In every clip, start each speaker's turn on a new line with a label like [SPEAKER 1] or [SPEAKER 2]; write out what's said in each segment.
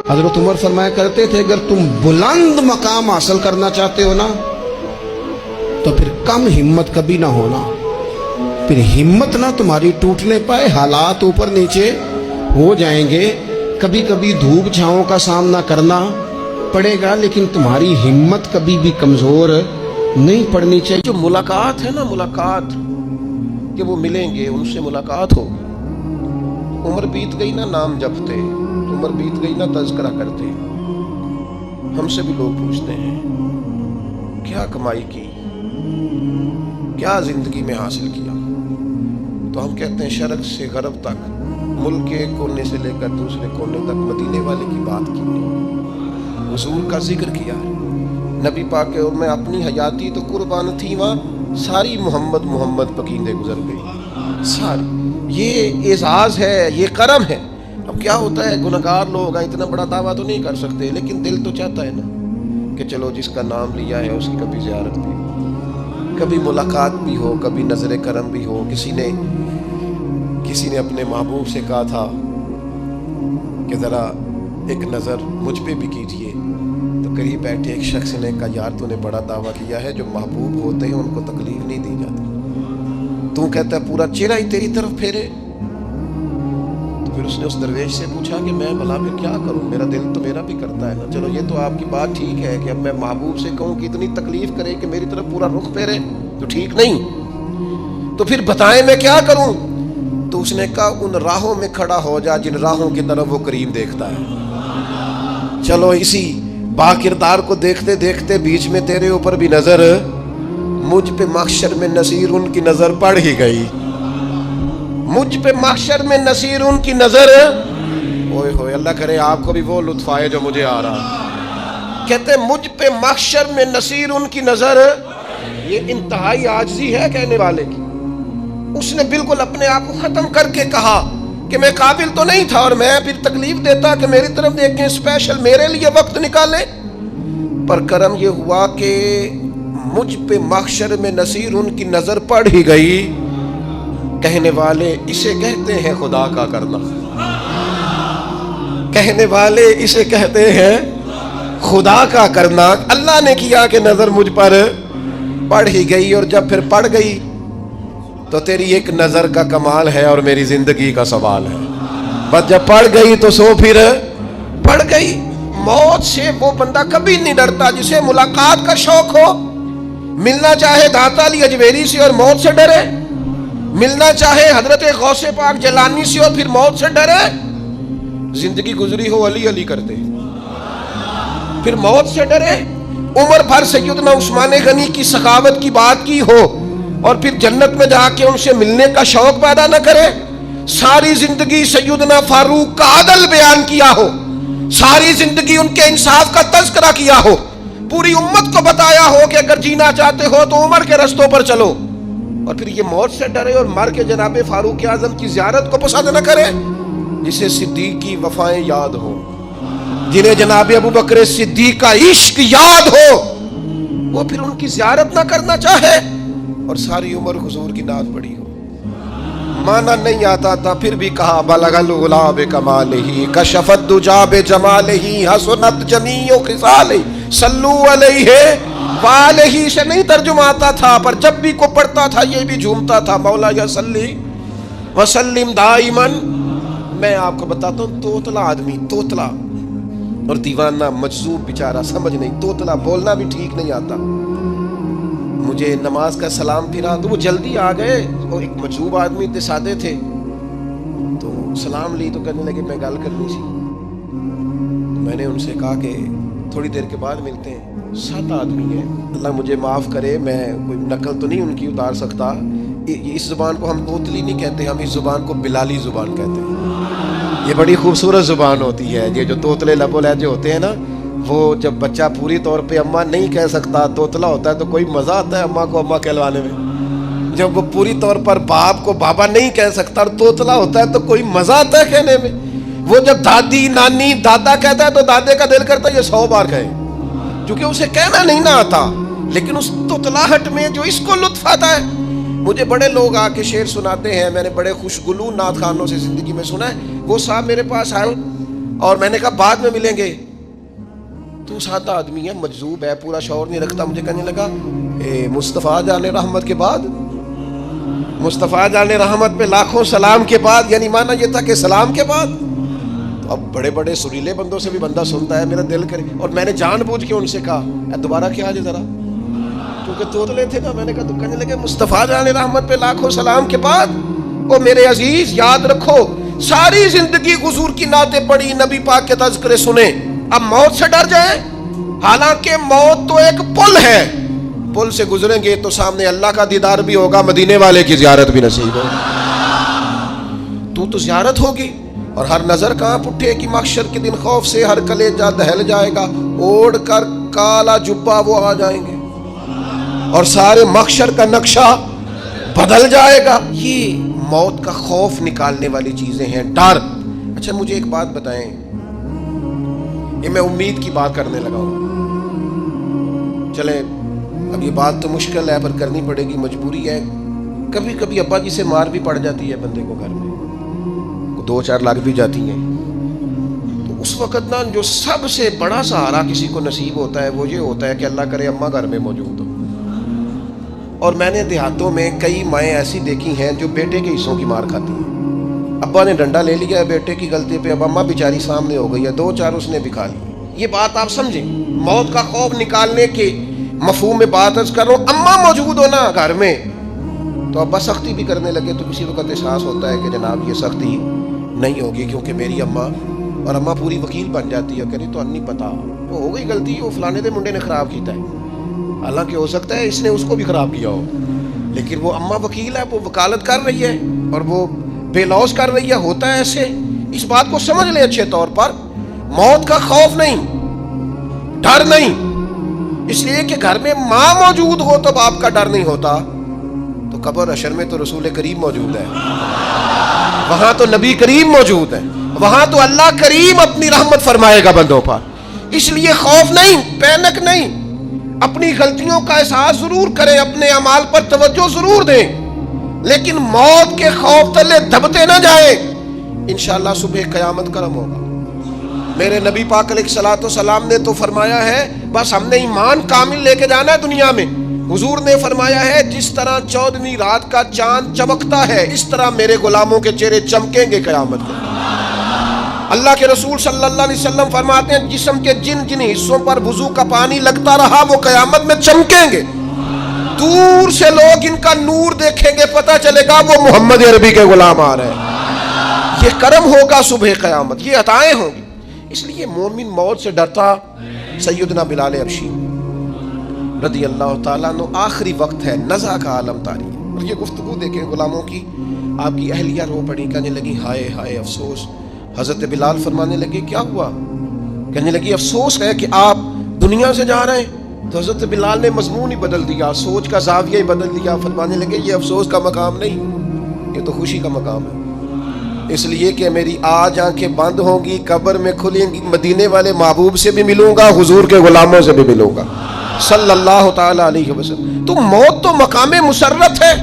[SPEAKER 1] حضرت عمر فرمایا کرتے تھے اگر تم بلند مقام حاصل کرنا چاہتے ہو نا تو پھر کم ہمت کبھی نہ ہونا، پھر ہمت نہ تمہاری ٹوٹنے پائے، حالات اوپر نیچے ہو جائیں گے، کبھی کبھی دھوپ چھاؤں کا سامنا کرنا پڑے گا، لیکن تمہاری ہمت کبھی بھی کمزور نہیں پڑنی چاہیے۔
[SPEAKER 2] جو ملاقات ہے نا، ملاقات کہ وہ ملیں گے، ان سے ملاقات ہو۔ عمر بیت گئی نا نام جپتے، عمر بیت گئی نا تذکرہ کرتے۔ ہم سے بھی لوگ پوچھتے ہیں کیا کمائی کی، کیا زندگی میں حاصل کیا، تو ہم کہتے ہیں شرق سے غرب تک، ملک کے کونے سے لے کر دوسرے کونے تک مدینے والے کی بات کی، حضور کا ذکر کیا، نبی پاک کے میں اپنی حیاتی تو قربان تھی، وہاں ساری محمد محمد پکیندے گزر گئی ساری۔ یہ اعزاز ہے، یہ کرم ہے۔ اب کیا ہوتا ہے، گنہگار لوگ ہیں، اتنا بڑا دعویٰ تو نہیں کر سکتے، لیکن دل تو چاہتا ہے نا کہ چلو جس کا نام لیا ہے اس کی کبھی زیارت بھی ہو، کبھی ملاقات بھی ہو، کبھی نظر کرم بھی ہو۔ کسی نے اپنے محبوب سے کہا تھا کہ ذرا ایک نظر مجھ پہ بھی کیجئے، تو قریب بیٹھے ایک شخص نے کہا یار تو نے بڑا دعویٰ کیا ہے، جو محبوب ہوتے ہیں ان کو تکلیف نہیں دی جاتی، تو کہتا ہے پورا چہرہ ہی تیری طرف پھیرے۔ تو پھر اس نے اس درویش سے پوچھا کہ میں بھلا پھر کیا کروں، میرا دل تو میرا بھی کرتا ہے نا، چلو یہ تو آپ کی بات ٹھیک ہے کہ اب میں محبوب سے کہوں کہ اتنی تکلیف کرے کہ میری طرف پورا رخ پھیرے تو ٹھیک نہیں، تو پھر بتائیں میں کیا کروں؟ تو اس نے کہا ان راہوں میں کھڑا ہو جا جن راہوں کی طرف وہ کریم دیکھتا ہے۔ چلو اسی با کردار کو دیکھتے دیکھتے بیچ میں تیرے اوپر بھی نظر، مجھ پہ محشر میں نصیر ان کی نظر پڑ ہی گئی، مجھ پہ محشر میں نصیر ان کی نظر، اوئے ہوئے اللہ کرے آپ کو بھی وہ لطف آئے جو مجھے آ رہا۔ کہتے مجھ پہ محشر میں نصیر ان کی نظر، یہ انتہائی عاجزی ہے کہنے والے کی۔ اس نے بالکل اپنے آپ کو ختم کر کے کہا کہ میں قابل تو نہیں تھا، اور میں پھر تکلیف دیتا کہ میری طرف دیکھیں، اسپیشل میرے لیے وقت نکالے، پر کرم یہ ہوا کہ مجھ پہ محشر میں نصیر ان کی نظر پڑ ہی گئی۔ کہنے والے اسے کہتے ہیں خدا کا کرنا، کہنے والے اسے کہتے ہیں خدا کا کرنا۔ اللہ نے کیا کہ نظر مجھ پر پڑ ہی گئی، اور جب پھر پڑ گئی تو تیری ایک نظر کا کمال ہے اور میری زندگی کا سوال ہے، بس جب پڑ گئی تو سو پھر پڑ گئی۔ موت سے وہ بندہ کبھی نہیں ڈرتا جسے ملاقات کا شوق ہو، ملنا چاہے داتا علی اجمیری سے اور موت سے ڈرے، ملنا چاہے حضرت غوث پاک جیلانی سے اور پھر موت سے ڈرے، زندگی گزری ہو علی علی کرتے پھر موت سے ڈرے، عمر بھر سیدنا عثمان غنی کی سخاوت کی بات کی ہو اور پھر جنت میں جا کے ان سے ملنے کا شوق پیدا نہ کرے، ساری زندگی سیدنا فاروق کا عدل بیان کیا ہو، ساری زندگی ان کے انصاف کا تذکرہ کیا ہو، پوری امت کو بتایا ہو کہ اگر جینا چاہتے ہو تو عمر کے رستوں پر چلو، اور پھر یہ موت سے ڈرے اور مر کے جناب فاروق اعظم کی زیارت کو پسند نہ کرے۔ جسے صدیق کی وفائیں یاد ہو، جنہیں جناب ابو بکر صدیق کا عشق یاد ہو، وہ پھر ان کی زیارت نہ کرنا چاہے اور ساری عمر حضور کی نعت پڑھی ہو۔ مانا نہیں آتا تھا پھر بھی کہا بلغ العلا بکمالہ کشف الدجی بجمالہ حسنت جمیع خصالہ صلو علیہ والہ سے نہیں ترجمہ آتا تھا، پر جب بھی کو پڑھتا تھا یہ بھی جھومتا تھا، مولا یا صلی وسلم دائما۔ میں آپ کو بتاتا ہوں، توتلا آدمی، توتلا اور دیوانہ مجذوب بیچارہ، سمجھ نہیں، توتلا بولنا بھی ٹھیک نہیں آتا۔ مجھے نماز کا سلام پھرا تو وہ جلدی آ گئے، وہ ایک مجذوب آدمی تھے، سادے تھے، تو سلام لی تو کہنے لگے میں گل کرنی سی۔ میں نے ان سے کہا کہ تھوڑی دیر کے بعد ملتے ہیں، 7 آدمی ہیں، اللہ مجھے معاف کرے، میں کوئی نقل تو نہیں ان کی اتار سکتا، اس زبان کو ہم توتلی نہیں کہتے، ہم اس زبان کو بلالی زبان کہتے ہیں۔ یہ بڑی خوبصورت زبان ہوتی ہے، یہ جو توتلے لب و لہجے ہوتے ہیں نا، وہ جب بچہ پوری طور پہ اماں نہیں کہہ سکتا، توتلا ہوتا ہے تو کوئی مزہ آتا ہے اماں کو اماں کہلوانے میں، جب وہ پوری طور پر باپ کو بابا نہیں کہہ سکتا اور توتلا ہوتا ہے تو کوئی مزہ آتا ہے کہنے میں۔ وہ جب دادی نانی دادا کہتا ہے تو دادے کا دل کرتا ہے یہ 100 بار کہے، کیونکہ اسے کہنا نہیں نہ آتا، لیکن اس توتلاہٹ میں جو اس کو لطف آتا ہے۔ مجھے بڑے لوگ آ کے شعر سناتے ہیں، میں نے بڑے خوشگلو نعت خوانوں سے زندگی میں سنا ہے، وہ صاحب میرے پاس آئے اور میں نے کہا بعد میں ملیں گے. تو سادہ آدمی ہے, مجذوب ہے, پورا شعور نہیں رکھتا. مجھے کہنے لگا مصطفیٰ جان رحمت کے بعد, مصطفیٰ جان رحمت پہ لاکھوں سلام کے بعد, یعنی مانا یہ تھا کہ سلام کے بعد. تو اب بڑے بڑے سریلے بندوں سے بھی بندہ سنتا ہے, میرا دل کرے. اور میں نے جان بوجھ کے ان سے کہا دوبارہ کیا جائے ذرا, کیونکہ توتلے تھے نا. میں نے کہا تو کہنے لگے مصطفیٰ جان رحمت پہ لاکھوں سلام کے بعد. او میرے عزیز یاد رکھو, ساری زندگی حضور کی نعتیں پڑھی, نبی پاک کے تذکرے سنے, اب موت سے ڈر جائیں؟ حالانکہ موت تو ایک پل ہے, پل سے گزریں گے تو سامنے اللہ کا دیدار بھی ہوگا, مدینے والے کی زیارت بھی نصیب ہوگی. تو زیارت ہوگی. اور ہر نظر کانپ اٹھے کہ محشر کے دن خوف سے ہر کلیجہ دہل جائے گا, اوڑھ کر کالا جبہ وہ آ جائیں گے اور سارے محشر کا نقشہ بدل جائے گا. یہ موت کا خوف نکالنے والی چیزیں ہیں, ڈر. اچھا مجھے ایک بات بتائیں, یہ میں امید کی بات کرنے لگا ہوں. چلیں اب یہ بات تو مشکل ہے پر کرنی پڑے گی, مجبوری ہے. کبھی کبھی ابا جی سے مار بھی پڑ جاتی ہے بندے کو, گھر میں 2-4 لگ بھی جاتی ہیں. تو اس وقت نا جو سب سے بڑا سہارا کسی کو نصیب ہوتا ہے وہ یہ ہوتا ہے کہ اللہ کرے اماں گھر میں موجود ہو. اور میں نے دیہاتوں میں کئی مائیں ایسی دیکھی ہیں جو بیٹے کے حصوں کی مار کھاتی ہیں. ابا نے ڈنڈا لے لیا ہے بیٹے کی غلطی پہ, اب اماں بیچاری سامنے ہو گئی ہے, 2-4 اس نے بھی کھا لی. یہ بات آپ سمجھیں, موت کا خوف نکالنے کے مفہوم میں بات عرض کر رہا ہوں. اماں موجود ہو نا گھر میں تو ابا سختی بھی کرنے لگے تو کسی وقت احساس ہوتا ہے کہ جناب یہ سختی نہیں ہوگی کیونکہ میری اماں, اور اماں پوری وکیل بن جاتی ہے, کہتی تو نہیں پتا وہ ہو گئی غلطی, وہ فلانے دے منڈے نے خراب کیتا ہے, حالانکہ ہو سکتا ہے اس نے اس کو بھی خراب کیا ہو, لیکن وہ اماں وکیل ہے, وہ وکالت کر رہی ہے اور وہ بے لوث کر رہی ہے. ہوتا ہے ایسے. اس بات کو سمجھ لیں اچھے طور پر, موت کا خوف نہیں, ڈر نہیں, اس لیے کہ گھر میں ماں موجود ہو تو باپ کا ڈر نہیں ہوتا. تو قبر حشر میں تو رسول کریم موجود ہے, وہاں تو نبی کریم موجود ہے, وہاں تو اللہ کریم اپنی رحمت فرمائے گا بندوں پر. اس لیے خوف نہیں, پینک نہیں, اپنی غلطیوں کا احساس ضرور کریں, اپنے اعمال پر توجہ ضرور دیں, لیکن موت کے خوف تلے دبتے نہ جائیں. انشاءاللہ صبح قیامت کرم ہوگا. میرے نبی پاک علیہ الصلوۃ والسلام نے تو فرمایا ہے بس ہم نے ایمان کامل لے کے جانا ہے دنیا میں. حضور نے فرمایا ہے جس طرح 14ویں رات کا چاند چمکتا ہے اس طرح میرے غلاموں کے چہرے چمکیں گے قیامت میں. اللہ کے رسول صلی اللہ علیہ وسلم فرماتے ہیں جسم کے جن حصوں پر وضو کا پانی لگتا رہا وہ قیامت میں چمکیں گے. دور سے لوگ ان کا نور دیکھیں گے, پتہ چلے گا وہ محمد عربی کے غلام آ رہے ہیں. یہ کرم ہوگا صبح قیامت, یہ عطائیں ہوں گی. اس لیے مومن موت سے ڈرتا. سیدنا بلال حبشی رضی اللہ تعالیٰ عنہ, آخری وقت ہے, نزع کا عالم طاری ہے. اور یہ گفتگو دیکھیں غلاموں کی, آپ کی اہلیہ رو پڑی, کہنے لگی ہائے ہائے افسوس. حضرت بلال فرمانے لگے کیا ہوا؟ کہنے لگی افسوس ہے کہ آپ دنیا سے جا رہے ہیں. تو حضرت بلال نے مضمون ہی بدل دیا, سوچ کا زاویہ ہی بدل دیا. فرمانے لگے یہ افسوس کا مقام نہیں, یہ تو خوشی کا مقام ہے. اس لیے کہ میری آج آنکھیں بند ہوں گی, قبر میں کھلیں گی, مدینے والے محبوب سے بھی ملوں گا, حضور کے غلاموں سے بھی ملوں گا صلی اللہ تعالیٰ علیہ وسلم. تو موت تو مقام مسرت ہے,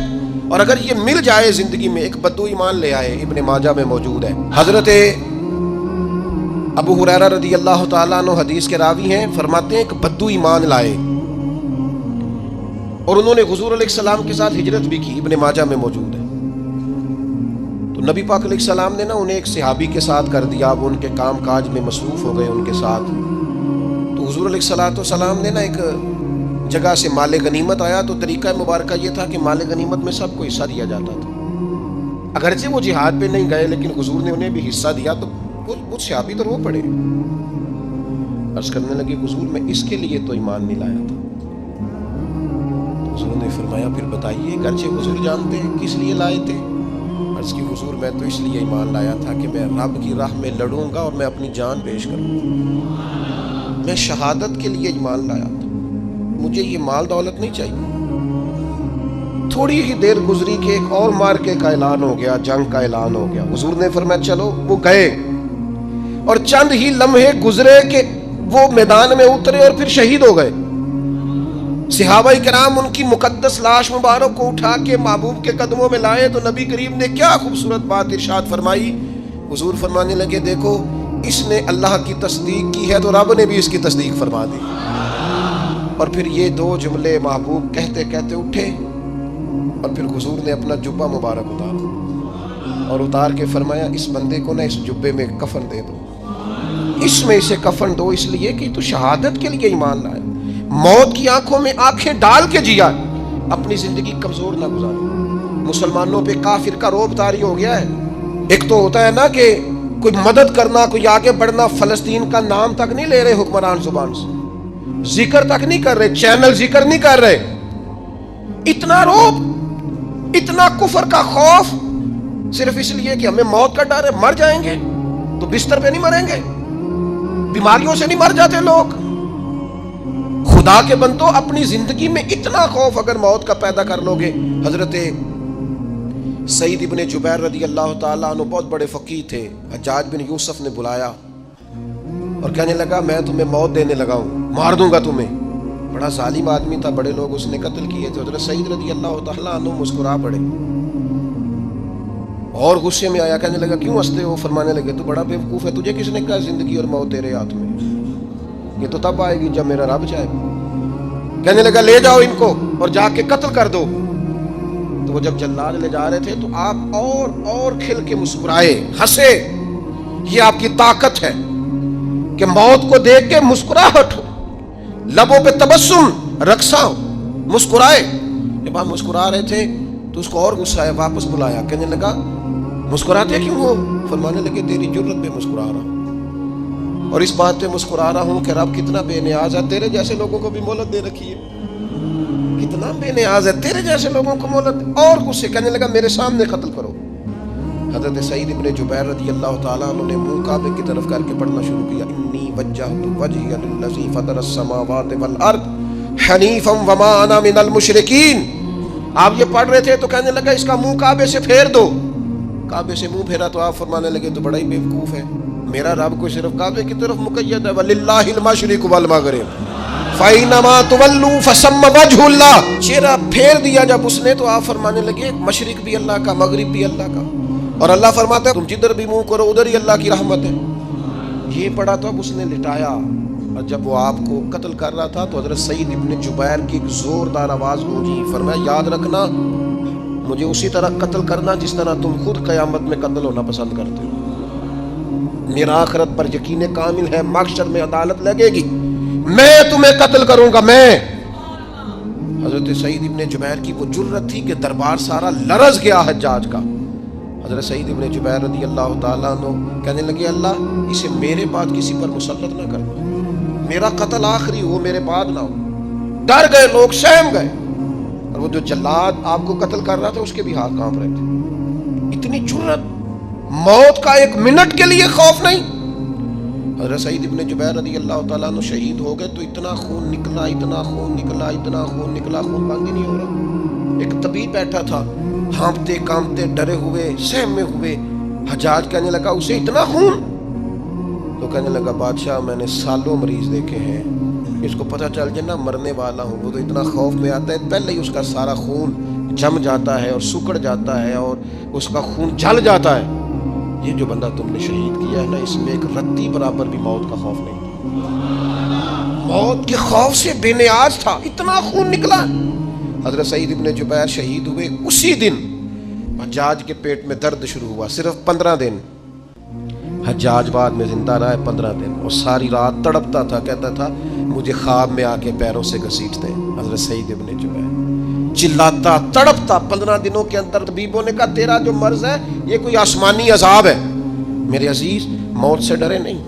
[SPEAKER 2] اور اگر یہ مل جائے زندگی میں. ایک بدو ایمان لے آئے, ابن ماجہ میں موجود ہے. حضرت ابو ہریرہ رضی اللہ تعالیٰ عنہ حدیث کے راوی ہیں, فرماتے ہیں ایک بدو ایمان لائے اور انہوں نے حضور علیہ السلام کے ساتھ ہجرت بھی کی. ابن ماجہ میں موجود ہے. تو نبی پاک علیہ السلام نے نا انہیں ایک صحابی کے ساتھ کر دیا, وہ ان کے کام کاج میں مصروف ہو گئے ان کے ساتھ. تو حضور علیہ السلام نے نا ایک جگہ سے مال غنیمت آیا, تو طریقہ مبارکہ یہ تھا کہ مال غنیمت میں سب کو حصہ دیا جاتا تھا. اگرچہ وہ جہاد پہ نہیں گئے لیکن حضور نے انہیں بھی حصہ دیا. تو وہ صحابی تو رو پڑے, عرض کرنے لگے حضور میں اس کے لیے تو ایمان نہیں لایا تھا. تو حضور نے فرمایا پھر بتائیے, اگرچہ حضور جانتے ہیں کس لیے لائے تھے. عرض کی حضور میں تو اس لیے ایمان لایا تھا کہ میں رب کی راہ میں لڑوں گا اور میں اپنی جان پیش کروں گا. میں شہادت کے لیے ایمان لایا تھا, مجھے یہ مال دولت نہیں چاہیے. تھوڑی ہی دیر گزری کہ ایک اور مارکے کا اعلان ہو گیا, جنگ کا اعلان ہو گیا. حضور نے فرمایا چلو. وہ گئے اور چند ہی لمحے گزرے کہ وہ میدان میں اترے اور پھر شہید ہو گئے. صحابہ کرام ان کی مقدس لاش مبارک کو اٹھا کے محبوب کے قدموں میں لائے. تو نبی کریم نے کیا خوبصورت بات ارشاد فرمائی. حضور فرمانے لگے دیکھو اس نے اللہ کی تصدیق کی ہے تو رب نے بھی اس کی تصدیق فرما دی. اور پھر یہ دو جملے محبوب کہتے کہتے اٹھے اور پھر حضور نے اپنا جبہ مبارک اتارا اور اتار کے فرمایا اس بندے کو نہ اس جبے میں کفن دے دو, اس میں اسے کفن دو, اس لیے کہ تو شہادت کے لیے ایمان لائے, موت کی آنکھوں میں آنکھیں ڈال کے جیا, اپنی زندگی کمزور نہ گزاری. مسلمانوں پہ کافر کا رعب طاری ہو گیا ہے. ایک تو ہوتا ہے نا کہ کوئی مدد کرنا, کوئی آگے بڑھنا, فلسطین کا نام تک نہیں لے رہے حکمران زبان سے, ذکر تک نہیں کر رہے, چینل ذکر نہیں کر رہے. اتنا رعب, اتنا کفر کا خوف, صرف اس لیے کہ ہمیں موت کا ڈر ہے, مر جائیں گے تو بستر پہ نہیں مریں گے, بیماریوں سے نہیں مر جاتے لوگ. خدا کے بندو, اپنی زندگی میں اتنا خوف اگر موت کا پیدا کر لو گے. حضرت سعید ابن جبیر رضی اللہ تعالیٰ عنہ بہت بڑے فقیہ تھے. حجاج بن یوسف نے بلایا اور کہنے لگا میں تمہیں موت دینے لگا ہوں, مار دوں گا تمہیں. بڑا ظالم آدمی تھا, بڑے لوگ اس نے قتل کیے تھے. حضرت سعید رضی اللہ تعالیٰ عنہ مسکرا پڑے اور غصے میں آیا, کہنے لگا کیوں ہنستے ہو؟ فرمانے لگے تو بڑا بیوقوف ہے, تجھے کس نے کہا زندگی اور موت تیرے ہاتھ میں, یہ تو تب آئے گی جب میرا رب چاہے. کہنے لگا لے جاؤ ان کو اور جا کے قتل کر دو. تو وہ جب جلاد لے جا رہے تھے تو آپ اور کھل کے مسکرائے, ہنسے. یہ آپ کی طاقت ہے کہ موت کو دیکھ کے مسکراہٹ ہو, لبوں پہ تبسم, رقصہ ہو, مسکرائے. جب آپ مسکرا رہے تھے تو اس کو اور غصہ آیا, واپس بلایا. کہنے لگا مسکراتے کیوں ہو؟ فرمانے لگے تیری جرت پہ مسکرا رہا ہوں, اور اس بات پہ مسکرا رہا ہوں کہ رب کتنا بے نیاز ہے, تیرے جیسے لوگوں کو بھی مہلت دے رکھی ہے. کتنا بے نیاز ہے, تیرے جیسے لوگوں کو مہلت. اور غصے, کہنے لگا میرے سامنے قتل کرو. حضرت سعید ابن جبیر رضی اللہ تعالیٰ عنہ نے منہ کعبے کی طرف کر کے پڑھنا شروع کیا, انی وجہت وجہی للذی فطر السماوات والارض حنیفا وما انا من المشرکین. آپ یہ پڑھ رہے تھے تو کہنے لگا اس کا منہ کعبے سے پھیر دو. کعبے سے منہ پھیرا تو آپ فرمانے لگے تو بڑا ہی بیوقوف ہے, میرا رب کوئی صرف کعبے کی طرف مقید ہے, وللہ المشرق والمغرب فَإِنَّمَا تُوَلُّوا فَثَمَّ وَجْهُ اللَّهِ. چہرہ پھیر دیا جب اس نے تو آپ فرمانے لگے مشرق بھی اللہ کا, مغرب بھی اللہ کا, اور اللہ فرماتا ہے تم جدھر بھی منہ کرو ادھر ہی اللہ کی رحمت ہے. یہ پڑھا تو اب اس نے لٹایا, اور جب وہ آپ کو قتل کر رہا تھا تو حضرت سعید ابن جبیر کی ایک زوردار آواز گونجی. فرمایا یاد رکھنا مجھے اسی طرح قتل کرنا جس طرح تم خود قیامت میں قتل ہونا پسند کرتے ہو. میرا آخرت پر یقین کامل ہے, محشر میں عدالت لگے گی, میں تمہیں قتل کروں گا میں. حضرت سعید ابن جبیر کی وہ جرت تھی کہ دربار سارا لرز گیا حجاج کا. حضرت سعید ابن جبیر رضی اللہ تعالیٰ عنہ کہنے لگے اللہ اسے میرے بعد کسی پر مسلط نہ کرنا, میرا قتل آخری ہو, میرے بعد نہ ہو. ڈر گئے لوگ, سہم گئے, اور وہ جو جلاد آپ کو قتل کر رہا تھا اس کے بھی ہاتھ کانپ رہے تھے. اتنی جرت, موت کا ایک منٹ کے لیے خوف نہیں. حضرت سعید ابن جبیر رضی اللہ تعالیٰ عنہ شہید ہو گئے تو اتنا خون نکلا, اتنا خون نکلا, اتنا خون نکلا, خون بند ہی نہیں ہو رہا. ایک طبیب بیٹھا تھا, ہانپتے کانپتے ڈرے ہوئے, سہمے ہوئے. حجاج کہنے لگا اسے اتنا خون؟ تو کہنے لگا بادشاہ میں نے سالوں مریض دیکھے ہیں, اس کو پتہ چل جائے نا مرنے والا ہوں وہ تو اتنا خوف میں آتا ہے, پہلے ہی اس کا سارا خون جم جاتا ہے اور سکڑ جاتا ہے اور اس کا خون جل جاتا ہے. یہ جو بندہ تم نے شہید کیا ہے نا اس میں ایک رتی برابر بھی موت کا خوف نہیں تھا, موت کے خوف سے بے نیاز تھا, اتنا خون نکلا. حضرت سعید ابن جبیر شہید ہوئے اسی دن حجاج کے پیٹ میں درد شروع ہوا, صرف 15 دن. حجاج بعد میں زندہ رہا ہے 15 دن, اور ساری رات تڑپتا تھا, کہتا تھا مجھے خواب میں آ کے پیروں سے گھسیٹتے. حضرت سعید ابن جبیر چلاتا تڑپتا 15 دنوں کے اندر. طبیبوں نے کہا تیرا جو مرض ہے یہ کوئی آسمانی عذاب ہے. میرے عزیز موت سے ڈرے نہیں,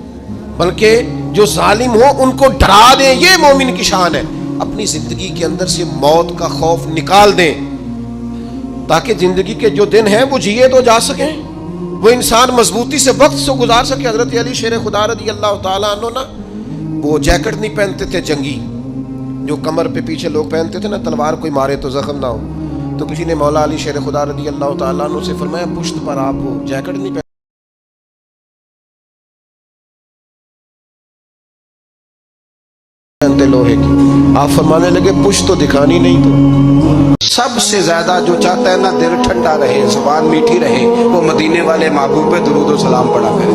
[SPEAKER 2] بلکہ جو ظالم ہو ان کو ڈرا دیں, یہ مومن کی شان ہے. اپنی زندگی کے اندر سے موت کا خوف نکال دیں تاکہ زندگی کے جو دن ہیں وہ جیے تو جا سکیں, وہ انسان مضبوطی سے وقت سے گزار سکے. حضرت علی شیر خدا رضی اللہ تعالیٰ عنہ نا وہ جیکٹ نہیں پہنتے تھے جنگی, جو کمر پہ پیچھے لوگ پہنتے تھے نا, تلوار کوئی مارے تو زخم نہ ہو. تو کسی نے مولا علی شیر خدا رضی اللہ تعالیٰ عنہ سے فرمایا پشت پر آپ وہ جیکٹ نہیں پہنتے لوہے کی. آپ فرمانے لگے پشت تو دکھانی نہیں. تو سب سے زیادہ جو چاہتا ہے نا دل ٹھنڈا رہے, زبان میٹھی رہے, وہ مدینے والے محبوب پہ درود و سلام پڑھا کرے.